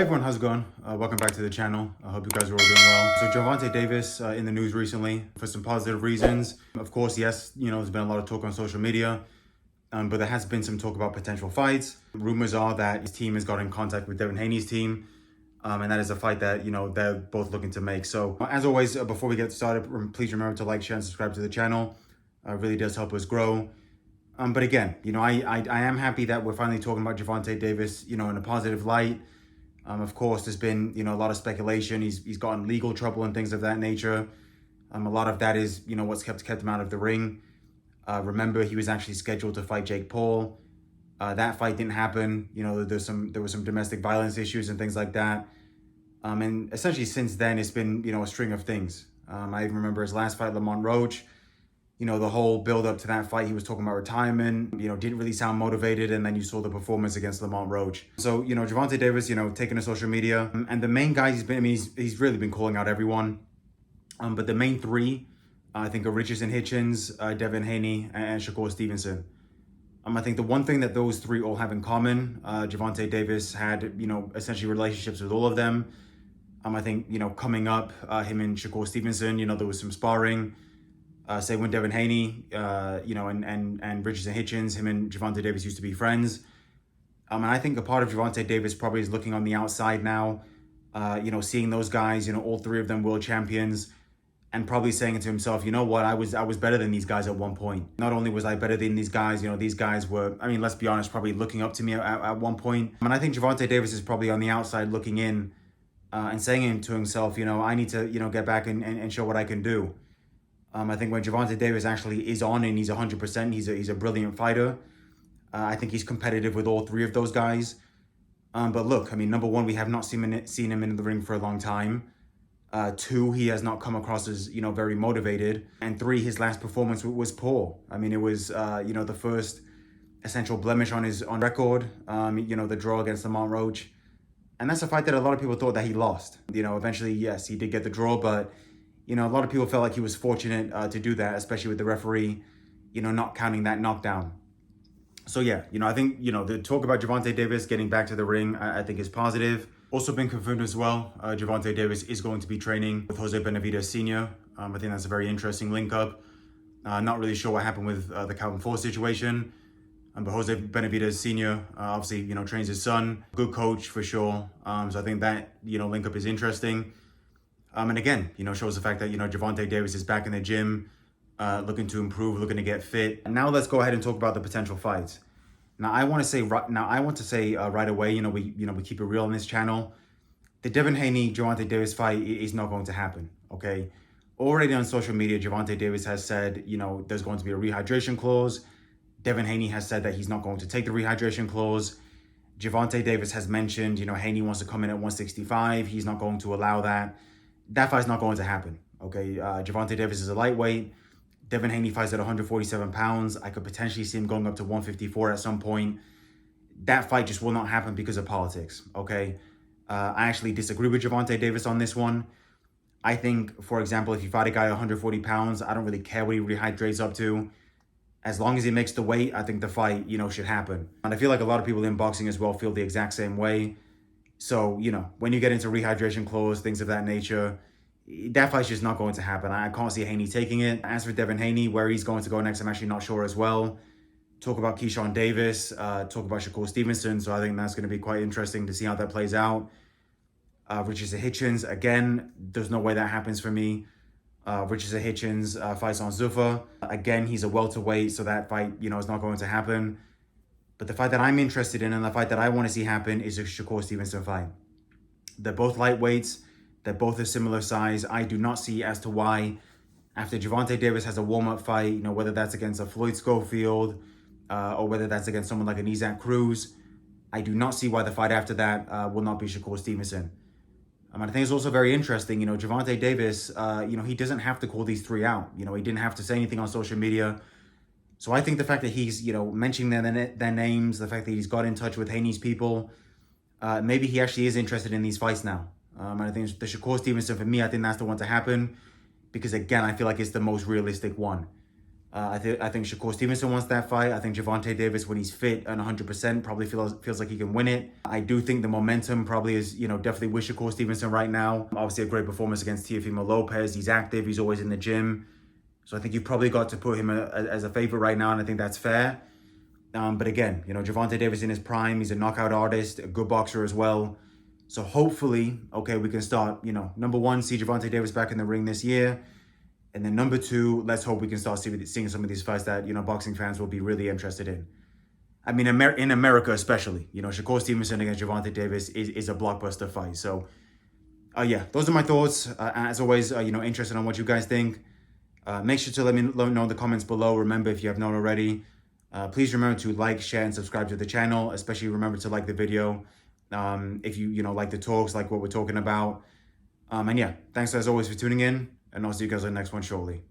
Hey everyone, how's it going? Welcome back to the channel. I hope you guys are all doing well. So Gervonta Davis in the news recently for some positive reasons. Of course, yes, there's been a lot of talk on social media, but there has been some talk about potential fights. Rumors are that his team has got in contact with Devin Haney's team, and that is a fight that, they're both looking to make. So as always, before we get started, please remember to like, share, and subscribe to the channel. It really does help us grow. But again, I am happy that we're finally talking about Gervonta Davis, in a positive light. Of course, there's been, a lot of speculation. He's gotten legal trouble and things of that nature. A lot of that is, what's kept him out of the ring. Remember, he was actually scheduled to fight Jake Paul. That fight didn't happen. There was some domestic violence issues and things like that. And essentially since then, it's been, a string of things. I even remember his last fight, Lamont Roach. The whole build up to that fight, he was talking about retirement, didn't really sound motivated. And then you saw the performance against Lamont Roach. So, Gervonta Davis, taking to social media. And the main guys he's really been calling out everyone. But the main three, I think, are Richardson Hitchens, Devin Haney, and Shakur Stevenson. I think the one thing that those three all have in common, Gervonta Davis had, essentially relationships with all of them. I think, coming up, him and Shakur Stevenson, there was some sparring. Say when Devin Haney, and Richardson Hitchens, him and Gervonta Davis used to be friends. And I think a part of Gervonta Davis probably is looking on the outside now, seeing those guys, all three of them world champions, and probably saying to himself, you know what, I was better than these guys at one point. Not only was I better than these guys, these guys were, let's be honest, probably looking up to me at one point. And I think Gervonta Davis is probably on the outside looking in and saying to himself, I need to, get back and show what I can do. I think when Gervonta Davis actually is on and he's 100%, he's a brilliant fighter. I think he's competitive with all three of those guys. But look, number one, we have not seen him in the ring for a long time. Two, he has not come across as, very motivated. And three, his last performance was poor. It was, the first essential blemish on his record, the draw against Lamont Roach. And that's a fight that a lot of people thought that he lost. Eventually, yes, he did get the draw, but a lot of people felt like he was fortunate to do that, especially with the referee, not counting that knockdown. So yeah, I think, the talk about Gervonta Davis getting back to the ring, I think is positive. Also been confirmed as well, Gervonta Davis is going to be training with Jose Benavidez Sr. I think that's a very interesting link up. Not really sure what happened with the Calvin Ford situation. But Jose Benavidez Sr. Obviously, trains his son. Good coach for sure. So I think that, link up is interesting. And again, shows the fact that, Gervonta Davis is back in the gym, looking to improve, looking to get fit. And now let's go ahead and talk about the potential fights. Now, I want to say right away, we keep it real on this channel. The Devin Haney, Gervonta Davis fight is not going to happen, okay? Already on social media, Gervonta Davis has said, there's going to be a rehydration clause. Devin Haney has said that he's not going to take the rehydration clause. Gervonta Davis has mentioned, Haney wants to come in at 165. He's not going to allow that. That fight's not going to happen, okay? Gervonta Davis is a lightweight. Devin Haney fights at 147 pounds. I could potentially see him going up to 154 at some point. That fight just will not happen because of politics, okay? I actually disagree with Gervonta Davis on this one. I think, for example, if you fight a guy 140 pounds, I don't really care what he rehydrates up to. As long as he makes the weight, I think the fight, should happen. And I feel like a lot of people in boxing as well feel the exact same way. So, when you get into rehydration clause, things of that nature, that fight's just not going to happen. I can't see Haney taking it. As for Devin Haney, where he's going to go next, I'm actually not sure as well. Talk about Keyshawn Davis, talk about Shakur Stevenson. So I think that's going to be quite interesting to see how that plays out. Richardson Hitchens, again, there's no way that happens for me. Richardson Hitchens fights on Zuffa. Again, he's a welterweight, so that fight, is not going to happen. But the fight that I'm interested in and the fight that I want to see happen is a Shakur Stevenson fight. They're both lightweights. They're both a similar size. I do not see as to why, after Gervonta Davis has a warm-up fight, whether that's against a Floyd Schofield or whether that's against someone like an Isaac Cruz, I do not see why the fight after that will not be Shakur Stevenson. I think it's also very interesting, Gervonta Davis, he doesn't have to call these three out. He didn't have to say anything on social media. So I think the fact that he's, mentioning their names, the fact that he's got in touch with Haney's people, maybe he actually is interested in these fights now. And I think the Shakur Stevenson, for me, I think that's the one to happen. Because again, I feel like it's the most realistic one. I think Shakur Stevenson wants that fight. I think Gervonta Davis, when he's fit and 100%, probably feels like he can win it. I do think the momentum probably is, definitely with Shakur Stevenson right now. Obviously, a great performance against Teofimo Lopez. He's active. He's always in the gym. So I think you've probably got to put him as a favorite right now, and I think that's fair. But again, Gervonta Davis in his prime. He's a knockout artist, a good boxer as well. So hopefully, okay, we can start, number one, see Gervonta Davis back in the ring this year. And then number two, let's hope we can start seeing some of these fights that, boxing fans will be really interested in. I mean, in America especially, Shakur Stevenson against Gervonta Davis is a blockbuster fight. So, yeah, those are my thoughts. As always, interested on what you guys think. Make sure to let me know in the comments below. Remember, if you have not already, please remember to like, share, and subscribe to the channel. Especially remember to like the video if you like the talks, like what we're talking about. And yeah, thanks as always for tuning in. And I'll see you guys on the next one shortly.